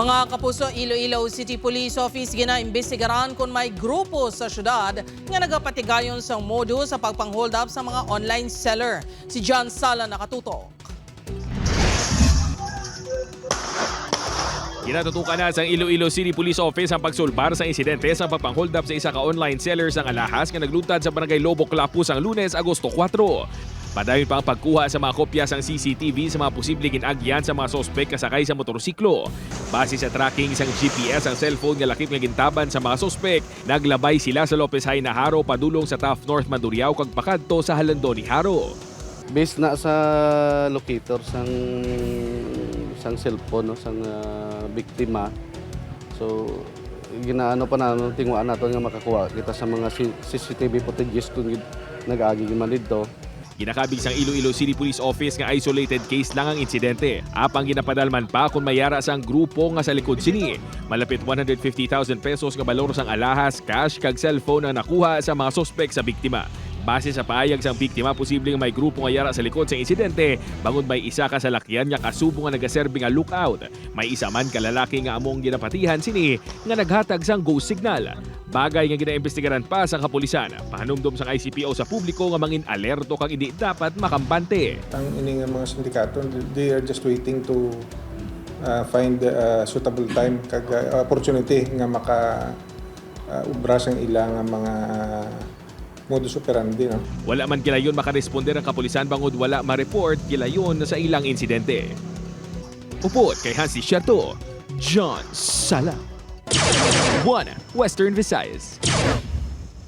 Mga kapuso, Iloilo City Police Office ginaimbestigaran kung may grupo sa syudad nga nagapatigayon sa modus sa pagpang-hold up sa mga online seller. Si John Sala nakatutok. Kinatutukan na sa Iloilo City Police Office ang pagsulbar sa insidente sa pagpang-hold up sa isa ka online seller sang alahas nga naglutad sa barangay Lobo, Clapus ang Lunes, Agosto 4. Padayon pa ang pagkuha sa mga kopya sang CCTV sa mga posibleng ginagyan sa mga sospek kasakay sa motorsiklo. Base sa tracking sang GPS ang cellphone nga lakip nga gintaban sa mga sospek, naglabay sila sa Lopez High na Haro padulong sa Taft North Mandurriao kag pakadto sa Halandoni Haro. Based na sa locator sang cellphone no, sang biktima. So ginaano pa na tinguan nato nga makakuha kita sa mga CCTV footages kung nag-agi man dito. Ginakabig sang Iloilo City Police Office nga isolated case lang ang insidente. Apang ginapadalman pa kung mayara sang grupo nga sa likod sini. Malapit 150,000 pesos nga balor sang alahas, cash kag cellphone ang nakuha sa mga sospek sa biktima. Base sa paayag sang biktima, posibleng may grupo nga yara sa likod sa insidente, bangod may isa ka sa lakyan nga kasubo nga nagaserbi nga lookout. May isa man kalalaki nga among ginapatihan sini nga naghatag sang go signal. Bagay nga ginaimbestigaran pa sa kapulisan. Pahanumdom sang ICPO sa publiko nga mangin alerto kang hindi dapat makambante. Ang ining mga sindikato, they are just waiting to find a suitable time kag opportunity nga maka-ubra sang ilang mga modus operandi. No? Wala man gilayon makaresponder ang kapulisan bangod wala ma-report gilayon sa ilang insidente. Upot kay Hansi Sherto, John Sala. 1 Western Visayas.